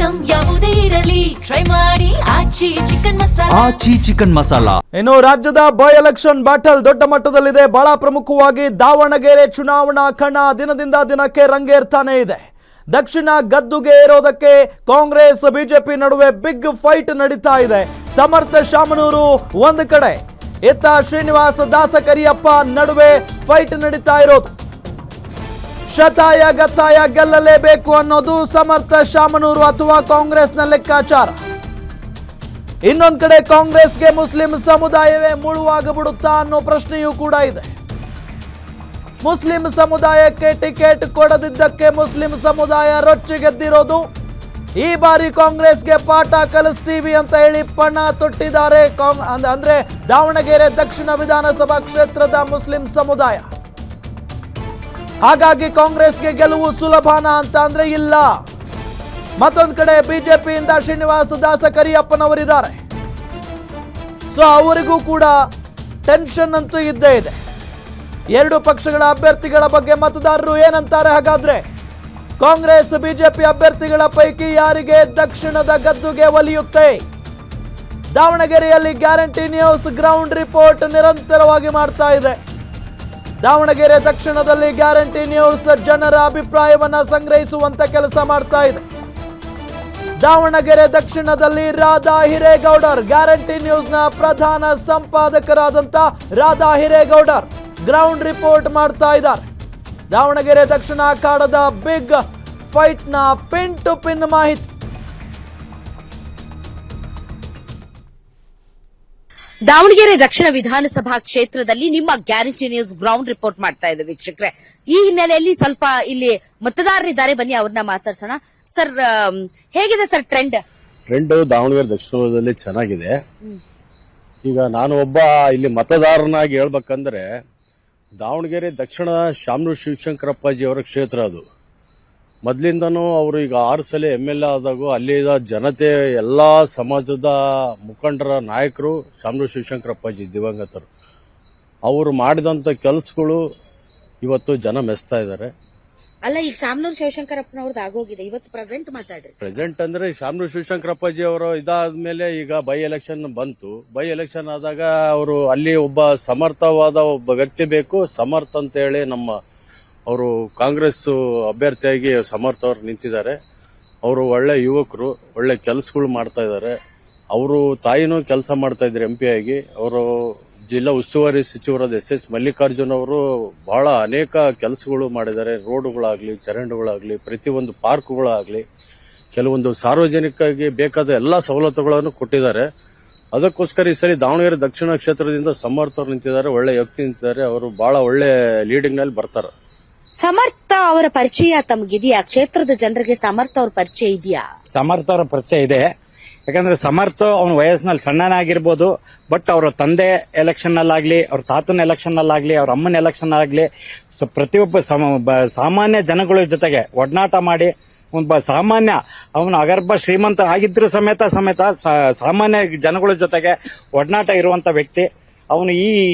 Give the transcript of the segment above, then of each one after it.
Item ಯಾವುದೇ ಇರಲಿ try ಮಾಡಿ ಆಚಿ ಚಿಕನ್ ಮಸಾಲಾ. ಇನ್ನು ರಾಜ್ಯದ ಬೈ ಎಲೆಕ್ಷನ್ ಬ್ಯಾಟಲ್ ದೊಡ್ಡ ಮಟ್ಟದಲ್ಲಿದೆ. ಬಹಳ ಪ್ರಮುಖವಾಗಿ ದಾವಣಗೆರೆ ಚುನಾವಣಾ ಕಣ ದಿನದಿಂದ ದಿನಕ್ಕೆ ರಂಗೇರ್ತಾನೆ ಇದೆ. ದಕ್ಷಿಣ ಗದ್ದುಗೆ ಇರೋದಕ್ಕೆ ಕಾಂಗ್ರೆಸ್ ಬಿಜೆಪಿ ನಡುವೆ ಬಿಗ್ ಫೈಟ್ ನಡೀತಾ ಇದೆ. ಸಮರ್ಥ ಶಾಮನೂರು ಒಂದು ಕಡೆ, ಇತ್ತ ಶ್ರೀನಿವಾಸ ದಾಸಕರಿಯಪ್ಪ ನಡುವೆ ಫೈಟ್ ನಡೀತಾ ಇರೋದು. ಶತಾಯ ಗತಾಯ ಗೆಲ್ಲಲೇಬೇಕು ಅನ್ನೋದು ಸಮರ್ಥ ಶಾಮನೂರು ಅಥವಾ ಕಾಂಗ್ರೆಸ್ನ ಲೆಕ್ಕಾಚಾರ. ಇನ್ನೊಂದು ಕಡೆ ಕಾಂಗ್ರೆಸ್ಗೆ ಮುಸ್ಲಿಂ ಸಮುದಾಯವೇ ಮುಳುವಾಗಬಿಡುತ್ತಾ ಅನ್ನೋ ಪ್ರಶ್ನೆಯೂ ಕೂಡ ಇದೆ. ಮುಸ್ಲಿಂ ಸಮುದಾಯಕ್ಕೆ ಟಿಕೆಟ್ ಕೊಡದಿದ್ದಕ್ಕೆ ಮುಸ್ಲಿಂ ಸಮುದಾಯ ರೊಚ್ಚಿಗೆದ್ದಿರೋದು. ಈ ಬಾರಿ ಕಾಂಗ್ರೆಸ್ಗೆ ಪಾಠ ಕಲಿಸ್ತೀವಿ ಅಂತ ಹೇಳಿ ಪಣ ತೊಟ್ಟಿದ್ದಾರೆ ಅಂದ್ರೆ ದಾವಣಗೆರೆ ದಕ್ಷಿಣ ವಿಧಾನಸಭಾ ಕ್ಷೇತ್ರದ ಮುಸ್ಲಿಂ ಸಮುದಾಯ. ಹಾಗಾಗಿ ಕಾಂಗ್ರೆಸ್ಗೆ ಗೆಲುವು ಸುಲಭನ ಅಂತ ಅಂದ್ರೆ ಇಲ್ಲ. ಮತ್ತೊಂದು ಕಡೆ ಬಿಜೆಪಿಯಿಂದ ಶ್ರೀನಿವಾಸ ದಾಸಕರಿಯಪ್ಪನವರಿದ್ದಾರೆ. ಸೊ ಅವರಿಗೂ ಕೂಡ ಟೆನ್ಷನ್ ಅಂತೂ ಇದ್ದೇ ಇದೆ. ಎರಡು ಪಕ್ಷಗಳ ಅಭ್ಯರ್ಥಿಗಳ ಬಗ್ಗೆ ಮತದಾರರು ಏನಂತಾರೆ? ಹಾಗಾದ್ರೆ ಕಾಂಗ್ರೆಸ್ ಬಿಜೆಪಿ ಅಭ್ಯರ್ಥಿಗಳ ಪೈಕಿ ಯಾರಿಗೆ ದಕ್ಷಿಣದ ಗದ್ದುಗೆ ಒಲಿಯುತ್ತೆ? ದಾವಣಗೆರೆಯಲ್ಲಿ ಗ್ಯಾರಂಟಿ ನ್ಯೂಸ್ ಗ್ರೌಂಡ್ ರಿಪೋರ್ಟ್ ನಿರಂತರವಾಗಿ ಮಾಡ್ತಾ ಇದೆ. ದಾವಣಗೆರೆ ದಕ್ಷಿಣದಲ್ಲಿ ಗ್ಯಾರಂಟಿ ನ್ಯೂಸ್ ಜನರ ಅಭಿಪ್ರಾಯವನ್ನ ಸಂಗ್ರಹಿಸುವಂತ ಕೆಲಸ ಮಾಡ್ತಾ ಇದೆ. ದಾವಣಗೆರೆ ದಕ್ಷಿಣದಲ್ಲಿ ರಾಧಾ ಹಿರೇಗೌಡರ್, ಗ್ಯಾರಂಟಿ ನ್ಯೂಸ್ನ ಪ್ರಧಾನ ಸಂಪಾದಕರಾದಂತ ರಾಧಾ ಹಿರೇಗೌಡರ್ ಗ್ರೌಂಡ್ ರಿಪೋರ್ಟ್ ಮಾಡ್ತಾ ಇದ್ದಾರೆ. ದಾವಣಗೆರೆ ದಕ್ಷಿಣ ಅಖಾಡದ ಬಿಗ್ ಫೈಟ್ ನ ಪಿನ್ ಟು ಪಿನ್ ಮಾಹಿತಿ. ದಾವಣಗೆರೆ ದಕ್ಷಿಣ ವಿಧಾನಸಭಾ ಕ್ಷೇತ್ರದಲ್ಲಿ ನಿಮ್ಮ ಗ್ಯಾರಂಟಿ ನ್ಯೂಸ್ ಗ್ರೌಂಡ್ ರಿಪೋರ್ಟ್ ಮಾಡ್ತಾ ಇದೆ ವೀಕ್ಷಕರೇ. ಈ ಹಿನ್ನೆಲೆಯಲ್ಲಿ ಸ್ವಲ್ಪ ಇಲ್ಲಿ ಮತದಾರರಿದ್ದಾರೆ, ಬನ್ನಿ ಅವ್ರನ್ನ ಮಾತಾಡ್ಸೋಣ. ಸರ್, ಹೇಗಿದೆ ಸರ್ ಟ್ರೆಂಡ್ ದಾವಣಗೆರೆ ದಕ್ಷಿಣದಲ್ಲಿ ಚೆನ್ನಾಗಿದೆ. ಈಗ ನಾನು ಒಬ್ಬ ಇಲ್ಲಿ ಮತದಾರನಾಗಿ ಹೇಳ್ಬೇಕಂದ್ರೆ, ದಾವಣಗೆರೆ ದಕ್ಷಿಣ ಶಾಮನೂರು ಶಿವಶಂಕರಪ್ಪಾಜಿ ಅವರ ಕ್ಷೇತ್ರ ಅದು. ಮೊದಲಿಂದನೂ ಅವರು ಈಗ 6 ಸಲ MLA ಆದಾಗೂ ಅಲ್ಲಿಯ ಜನತೆ ಎಲ್ಲಾ ಸಮಾಜದ ಮುಖಂಡರ ನಾಯಕರು ಶಾಮನೂರು ಶಿವಶಂಕರಪ್ಪಾಜಿ ದಿವಂಗತರು. ಅವರು ಮಾಡಿದಂತ ಕೆಲಸಗಳು ಇವತ್ತು ಜನ ಮೆಚ್ತಾ ಇದ್ದಾರೆ. ಅಲ್ಲ, ಈಗ ಶಾಮನೂರು ಶಿವಶಂಕರಪ್ಪನವ್ರದ್ದು ಆಗೋಗಿದೆ, ಇವತ್ತು ಪ್ರೆಸೆಂಟ್ ಮಾತಾಡ್ರಿ. ಪ್ರೆಸೆಂಟ್ ಅಂದ್ರೆ ಶಾಮನೂರು ಶಿವಶಂಕರಪ್ಪಾಜಿ ಅವರು ಇದಾದ್ಮೇಲೆ ಈಗ ಬೈ ಎಲೆಕ್ಷನ್ ಬಂತು. ಬೈ ಎಲೆಕ್ಷನ್ ಆದಾಗ ಅವರು ಅಲ್ಲಿ ಒಬ್ಬ ಸಮರ್ಥವಾದ ಒಬ್ಬ ವ್ಯಕ್ತಿ ಬೇಕು. ಸಮರ್ಥ ಅಂತ ಹೇಳಿ ಅವರು ಕಾಂಗ್ರೆಸ್ ಅಭ್ಯರ್ಥಿಯಾಗಿ ಸಮರ್ಥ ಅವರು ನಿಂತಿದ್ದಾರೆ. ಅವರು ಒಳ್ಳೆ ಯುವಕರು, ಒಳ್ಳೆ ಕೆಲಸಗಳು ಮಾಡ್ತಾ ಇದ್ದಾರೆ. ಅವರು ತಾಯಿನೂ ಕೆಲಸ ಮಾಡ್ತಾ ಇದ್ದಾರೆ MP ಆಗಿ. ಅವರು ಜಿಲ್ಲಾ ಉಸ್ತುವಾರಿ ಸಚಿವರಾದ SS ಮಲ್ಲಿಕಾರ್ಜುನ್ ಅವರು ಬಹಳ ಅನೇಕ ಕೆಲಸಗಳು ಮಾಡಿದ್ದಾರೆ. ರೋಡ್ಗಳಾಗ್ಲಿ, ಚರಂಡಿಗಳಾಗ್ಲಿ, ಪ್ರತಿಯೊಂದು ಪಾರ್ಕ್ಗಳಾಗ್ಲಿ, ಕೆಲವೊಂದು ಸಾರ್ವಜನಿಕರಿಗೆ ಬೇಕಾದ ಎಲ್ಲಾ ಸವಲತ್ತುಗಳನ್ನು ಕೊಟ್ಟಿದ್ದಾರೆ. ಅದಕ್ಕೋಸ್ಕರ ಈ ಸರಿ ದಾವಣಗೆರೆ ದಕ್ಷಿಣ ಕ್ಷೇತ್ರದಿಂದ ಸಮರ್ಥ ಅವರು ನಿಂತಿದ್ದಾರೆ. ಒಳ್ಳೆ ವ್ಯಕ್ತಿ ನಿಂತಿದ್ದಾರೆ. ಅವರು ಬಹಳ ಒಳ್ಳೆ ಲೀಡಿಂಗ್ ನಲ್ಲಿ ಬರ್ತಾರೆ. ಸಮರ್ಥ ಅವರ ಪರಿಚಯ ತಮಗಿದೆಯಾ? ಕ್ಷೇತ್ರದ ಜನರಿಗೆ ಸಮರ್ಥ ಅವ್ರ ಪರಿಚಯ ಇದೆಯಾ? ಸಮರ್ಥ ಅವರ ಪರಿಚಯ ಇದೆ. ಯಾಕಂದ್ರೆ ಸಮರ್ಥ ಅವನ ವಯಸ್ಸಿನಲ್ಲಿ ಸಣ್ಣನಾಗಿರ್ಬೋದು, ಬಟ್ ಅವರ ತಂದೆ ಎಲೆಕ್ಷನ್ ನಲ್ಲಾಗ್ಲಿ, ಅವ್ರ ತಾತನ ಎಲೆಕ್ಷನ್ ನಲ್ಲಾಗ್ಲಿ, ಅವ್ರ ಅಮ್ಮನ ಎಲೆಕ್ಷನ್ ಆಗ್ಲಿ, ಪ್ರತಿಯೊಬ್ಬ ಸಾಮಾನ್ಯ ಜನಗಳ ಜೊತೆಗೆ ಒಡನಾಟ ಮಾಡಿ ಒಬ್ಬ ಸಾಮಾನ್ಯ ಅವನು ಅಗರ್ಭ ಶ್ರೀಮಂತ ಆಗಿದ್ರು ಸಮೇತ ಸಾಮಾನ್ಯ ಜನಗಳ ಜೊತೆಗೆ ಒಡನಾಟ ಇರುವಂತ ವ್ಯಕ್ತಿ. ಅವನು ಈ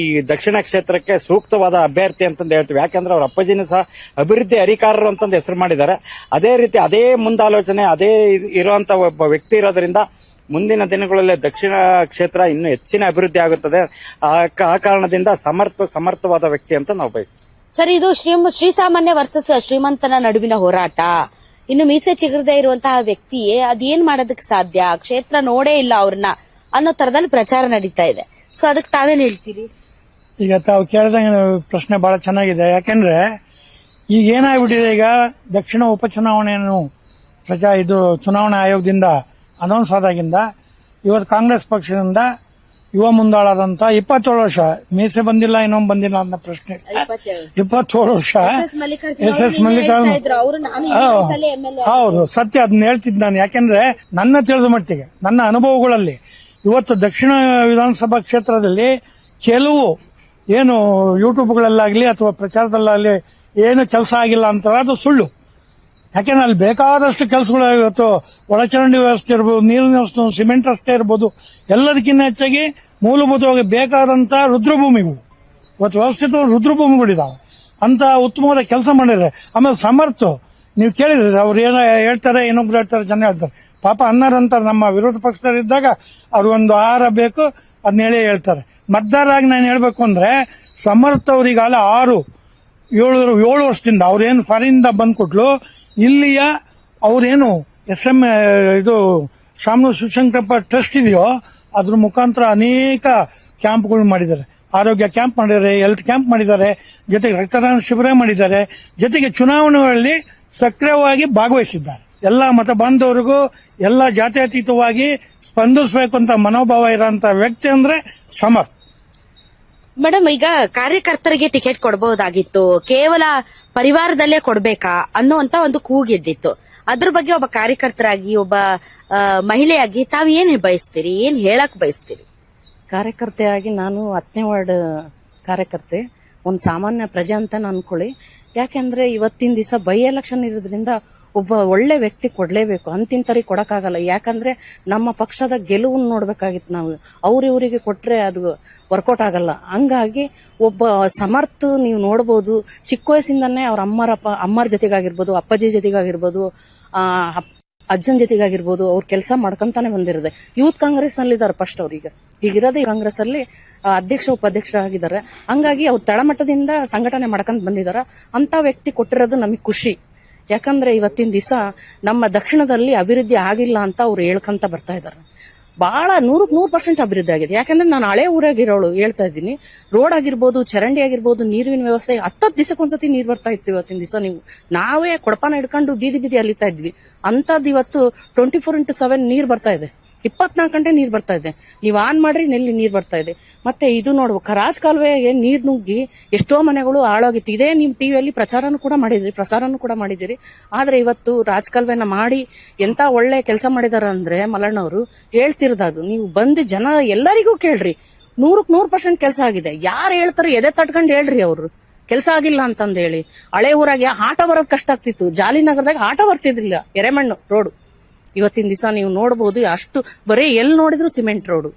ದಕ್ಷಿಣ ಕ್ಷೇತ್ರಕ್ಕೆ ಸೂಕ್ತವಾದ ಅಭ್ಯರ್ಥಿ ಅಂತಂದು ಹೇಳ್ತೀವಿ. ಯಾಕಂದ್ರೆ ಅವ್ರ ಅಪ್ಪಾಜಿನೂ ಸಹ ಅಭಿವೃದ್ಧಿ ಅಧಿಕಾರರು ಅಂತಂದು ಹೆಸರು ಮಾಡಿದ್ದಾರೆ. ಅದೇ ರೀತಿ ಅದೇ ಮುಂದಾಲೋಚನೆ ಅದೇ ಇರುವಂತ ಒಬ್ಬ ವ್ಯಕ್ತಿ ಇರೋದ್ರಿಂದ ಮುಂದಿನ ದಿನಗಳಲ್ಲಿ ದಕ್ಷಿಣ ಕ್ಷೇತ್ರ ಇನ್ನೂ ಹೆಚ್ಚಿನ ಅಭಿವೃದ್ಧಿ ಆಗುತ್ತದೆ. ಆ ಕಾರಣದಿಂದ ಸಮರ್ಥವಾದ ವ್ಯಕ್ತಿ ಅಂತ ನಾವು ಬಯಸ್ತೀವಿ. ಸರ್, ಇದು ಶ್ರೀಸಾಮಾನ್ಯ ವರ್ಸಸ್ ಶ್ರೀಮಂತನ ನಡುವಿನ ಹೋರಾಟ. ಇನ್ನು ಮೀಸೆ ಚಿಗುರದೇ ಇರುವಂತಹ ವ್ಯಕ್ತಿ ಅದೇನ್ ಮಾಡೋದಕ್ಕೆ ಸಾಧ್ಯ? ಕ್ಷೇತ್ರ ನೋಡೇ ಇಲ್ಲ ಅವ್ರನ್ನ ಅನ್ನೋ ತರದಲ್ಲಿ ಪ್ರಚಾರ ನಡೀತಾ ಇದೆ. ಸೊ ಅದಕ್ಕೆ ತಾವೇನ್ ಹೇಳ್ತೀರಿ? ಈಗ ತಾವು ಕೇಳಿದಂಗೆ ಪ್ರಶ್ನೆ ಬಹಳ ಚೆನ್ನಾಗಿದೆ. ಯಾಕೆಂದ್ರೆ ಈಗ ಏನಾಗ್ಬಿಟ್ಟಿದೆ, ಈಗ ದಕ್ಷಿಣ ಉಪಚುನಾವಣೆಯನ್ನು ಚುನಾವಣಾ ಆಯೋಗದಿಂದ ಅನೌನ್ಸ್ ಆದಾಗಿಂದ ಇವತ್ತು ಕಾಂಗ್ರೆಸ್ ಪಕ್ಷದಿಂದ ಯುವ ಮುಂದಾಳಾದಂತ 27 ವರ್ಷ ಮೀಸೆ ಬಂದಿಲ್ಲ, ಇನ್ನೊಂದು ಬಂದಿಲ್ಲ ಅನ್ನೋ ಪ್ರಶ್ನೆ. 27 ವರ್ಷ SS ಮಲ್ಲಿಕಾರ್ಜುನ್. ಹೌದು, ಸತ್ಯ. ಅದನ್ನ ಹೇಳ್ತಿದ್ದೆ ನಾನು. ಯಾಕೆಂದ್ರೆ ನನ್ನ ತಿಳಿದ ಮಟ್ಟಿಗೆ, ನನ್ನ ಅನುಭವಗಳಲ್ಲಿ ಇವತ್ತು ದಕ್ಷಿಣ ವಿಧಾನಸಭಾ ಕ್ಷೇತ್ರದಲ್ಲಿ ಕೆಲವು ಏನು ಯೂಟ್ಯೂಬ್ಗಳಲ್ಲಾಗ್ಲಿ ಅಥವಾ ಪ್ರಚಾರದಲ್ಲಾಗ್ಲಿ ಏನು ಕೆಲಸ ಆಗಿಲ್ಲ ಅಂತಾರೆ, ಅದು ಸುಳ್ಳು. ಯಾಕೆಂದ್ರೆ ಅಲ್ಲಿ ಬೇಕಾದಷ್ಟು ಕೆಲಸಗಳು ಇವತ್ತು ಒಳಚರಂಡಿ ವ್ಯವಸ್ಥೆ ಇರ್ಬೋದು, ನೀರಿನ ವ್ಯವಸ್ಥೆ, ಸಿಮೆಂಟ್ ರಸ್ತೆ ಇರ್ಬೋದು, ಎಲ್ಲದಕ್ಕಿಂತ ಹೆಚ್ಚಾಗಿ ಮೂಲಭೂತವಾಗಿ ಬೇಕಾದಂತ ರುದ್ರಭೂಮಿಗಳು ಇವತ್ತು ವ್ಯವಸ್ಥಿತ ರುದ್ರಭೂಮಿಗಳಿದಾವೆ ಅಂತ ಉತ್ತಮವಾದ ಕೆಲಸ ಮಾಡಿದ್ರೆ. ಆಮೇಲೆ ಸಮರ್ಥ ನೀವು ಕೇಳಿದ್ರೆ ಅವ್ರು ಏನೋ ಹೇಳ್ತಾರೆ, ಇನ್ನೊಬ್ರು ಹೇಳ್ತಾರೆ, ಜನ ಹೇಳ್ತಾರೆ. ಪಾಪ ಅನ್ನರಂತಾರೆ ನಮ್ಮ ವಿರೋಧ ಪಕ್ಷದಲ್ಲಿದ್ದಾಗ ಅವ್ರು ಒಂದು ಆಹಾರ ಬೇಕು ಅದನ್ನ ಹೇಳ್ತಾರೆ. ಮತದಾರರಾಗಿ ನಾನು ಹೇಳ್ಬೇಕು ಅಂದ್ರೆ ಸಮರ್ಥ ಅವ್ರಿಗಾಲ 6-7 ವರ್ಷದಿಂದ ಅವ್ರೇನು ಫಾರಿನಿಂದ ಬಂದ್ಕೊಟ್ಲು, ಇಲ್ಲಿಯ ಅವ್ರೇನು SM ಇದು ಶಾಮನೂರು ಶಿವಶಂಕರಪ್ಪ ಟ್ರಸ್ಟ್ ಇದೆಯೋ ಅದ್ರ ಮುಖಾಂತರ ಅನೇಕ ಕ್ಯಾಂಪ್ಗಳು ಮಾಡಿದ್ದಾರೆ. ಆರೋಗ್ಯ ಕ್ಯಾಂಪ್ ಮಾಡಿದ್ದಾರೆ, ಹೆಲ್ತ್ ಕ್ಯಾಂಪ್ ಮಾಡಿದ್ದಾರೆ, ಜೊತೆಗೆ ರಕ್ತದಾನ ಶಿಬಿರ ಮಾಡಿದ್ದಾರೆ, ಜೊತೆಗೆ ಚುನಾವಣೆಗಳಲ್ಲಿ ಸಕ್ರಿಯವಾಗಿ ಭಾಗವಹಿಸಿದ್ದಾರೆ. ಎಲ್ಲ ಮತ ಬಾಂಧವರಿಗೂ ಎಲ್ಲ ಜಾತ್ಯತೀತವಾಗಿ ಸ್ಪಂದಿಸಬೇಕು ಅಂತ ಮನೋಭಾವ ಇರೋಂತ ವ್ಯಕ್ತಿ ಅಂದ್ರೆ ಸಮರ್ಥ. ಮೇಡಮ್, ಈಗ ಕಾರ್ಯಕರ್ತರಿಗೆ ಟಿಕೆಟ್ ಕೊಡಬಹುದಾಗಿತ್ತು, ಕೇವಲ ಪರಿವಾರದಲ್ಲೇ ಕೊಡ್ಬೇಕಾ ಅನ್ನುವಂತ ಒಂದು ಕೂಗೆದ್ದಿತ್ತು. ಅದ್ರ ಬಗ್ಗೆ ಒಬ್ಬ ಕಾರ್ಯಕರ್ತರಾಗಿ, ಒಬ್ಬ ಮಹಿಳೆಯಾಗಿ ತಾವ್ ಏನ್ ಬಯಸ್ತೀರಿ, ಏನ್ ಹೇಳಕ್ ಬಯಸ್ತೀರಿ? ಕಾರ್ಯಕರ್ತೆಯಾಗಿ ನಾನು 10ನೇ ವಾರ್ಡ್ ಕಾರ್ಯಕರ್ತೆ, ಒಂದು ಸಾಮಾನ್ಯ ಪ್ರಜೆ ಅಂತ ಅನ್ಕೊಳ್ಳಿ. ಯಾಕೆಂದ್ರೆ ಇವತ್ತಿನ ದಿವಸ ಬೈ ಎಲೆಕ್ಷನ್ ಇರೋದ್ರಿಂದ ಒಬ್ಬ ಒಳ್ಳೆ ವ್ಯಕ್ತಿ ಕೊಡ್ಲೇಬೇಕು, ಅಂತಿಂತರಿಗೆ ಕೊಡಕ್ಕಾಗಲ್ಲ. ಯಾಕಂದ್ರೆ ನಮ್ಮ ಪಕ್ಷದ ಗೆಲುವನ್ನು ನೋಡ್ಬೇಕಾಗಿತ್ತು ನಾವು. ಅವ್ರಿವ್ರಿಗೆ ಕೊಟ್ರೆ ಅದು ವರ್ಕೌಟ್ ಆಗಲ್ಲ. ಹಂಗಾಗಿ ಒಬ್ಬ ಸಮರ್ಥ ನೀವು ನೋಡ್ಬೋದು, ಚಿಕ್ಕ ವಯಸ್ಸಿಂದಾನೇ ಅವ್ರ ಅಮ್ಮರ ಜೊತೆಗಾಗಿರ್ಬೋದು, ಅಪ್ಪಾಜಿ ಜೊತೆಗಾಗಿರ್ಬೋದು, ಅಜ್ಜನ್ ಜೊತೆಗಾಗಿರ್ಬೋದು, ಅವ್ರ ಕೆಲಸ ಮಾಡ್ಕೊಂತಾನೆ ಬಂದಿರೋದೆ. ಯೂತ್ ಕಾಂಗ್ರೆಸ್ ನಲ್ಲಿ ಇದಾರೆ ಫಸ್ಟ್ ಅವ್ರೀಗ. ಈಗಿರೋದೇ ಕಾಂಗ್ರೆಸ್ ಅಲ್ಲಿ ಅಧ್ಯಕ್ಷ ಉಪಾಧ್ಯಕ್ಷರಾಗಿದ್ದಾರೆ. ಹಂಗಾಗಿ ಅವ್ರು ತಳಮಟ್ಟದಿಂದ ಸಂಘಟನೆ ಮಾಡ್ಕೊಂಡ್ ಬಂದಿದಾರ. ಅಂತ ವ್ಯಕ್ತಿ ಕೊಟ್ಟಿರೋದು ನಮಗೆ ಖುಷಿ. ಯಾಕಂದ್ರೆ ಇವತ್ತಿನ ದಿವಸ ನಮ್ಮ ದಕ್ಷಿಣದಲ್ಲಿ ಅಭಿವೃದ್ಧಿ ಆಗಿಲ್ಲ ಅಂತ ಅವ್ರು ಹೇಳ್ಕೊಂತ ಬರ್ತಾ ಇದಾರೆ. ಬಹಳ 100% ಅಭಿವೃದ್ಧಿ ಆಗಿದೆ. ಯಾಕಂದ್ರೆ ನಾನು ಹಳೆ ಊರಾಗಿರೋಳು ಹೇಳ್ತಾ ಇದ್ದೀನಿ. ರೋಡ್ ಆಗಿರ್ಬೋದು, ಚರಂಡಿ ಆಗಿರ್ಬೋದು, ನೀರಿನ ವ್ಯವಸ್ಥೆ 10 ದಿವಸಕ್ಕೊಂದ್ಸತಿ ನೀರ್ ಬರ್ತಾ ಇತ್ತು. ಇವತ್ತಿನ ದಿವಸ ನಾವೇ ಕೊಡಪಾನ ಹಿಡ್ಕೊಂಡು ಬೀದಿ ಅಲಿತಾ ಇದ್ವಿ. ಅಂತದ್ ಇವತ್ತು 24x7 ನೀರ್ ಬರ್ತಾ ಇದೆ. 24 ಗಂಟೆ ನೀರ್ ಬರ್ತಾ ಇದೆ. ನೀವ್ ಆನ್ ಮಾಡ್ರಿ ನೆಲ್ಲಿ ನೀರ್ ಬರ್ತಾ ಇದೆ. ಮತ್ತೆ ಇದು ನೋಡ್ಬೇಕು, ರಾಜ್ ಕಾಲುವೆಗೆ ನೀರ್ ನುಗ್ಗಿ ಎಷ್ಟೋ ಮನೆಗಳು ಹಾಳಾಗಿತ್ತು. ಇದೇ ನಿಮ್ ಟಿವಿಯಲ್ಲಿ ಪ್ರಸಾರನೂ ಕೂಡ ಮಾಡಿದಿರಿ. ಆದ್ರೆ ಇವತ್ತು ರಾಜ್ ಕಾಲುವೆನ ಮಾಡಿ ಎಂತ ಒಳ್ಳೆ ಕೆಲಸ ಮಾಡಿದಾರ ಅಂದ್ರೆ ಮಲ್ಲಣ್ಣವರು ಹೇಳ್ತಿರೋದು. ನೀವು ಬಂದು ಜನ ಎಲ್ಲರಿಗೂ ಕೇಳ್ರಿ, 100% ಕೆಲಸ ಆಗಿದೆ. ಯಾರು ಹೇಳ್ತಾರೆ ಎದೆ ತಟ್ಕೊಂಡು ಹೇಳ್ರಿ ಅವ್ರು ಕೆಲಸ ಆಗಿಲ್ಲ ಅಂತಂದ ಹೇಳಿ. ಹಳೆ ಊರಾಗೆ ಆಟ ಬರೋದ್ ಕಷ್ಟ ಆಗ್ತಿತ್ತು. ಜಾಲಿನಗರದಾಗ ಆಟ ಬರ್ತಿದ್ರಿಲ್ಲ, ಎರೆಮಣ್ಣು ರೋಡ್. ಇವತ್ತಿನ ದಿವಸ ನೀವು ನೋಡಬಹುದು, ಅಷ್ಟು ಬರೀ ಎಲ್ಲಿ ನೋಡಿದ್ರು ಸಿಮೆಂಟ್ ರೋಡ್.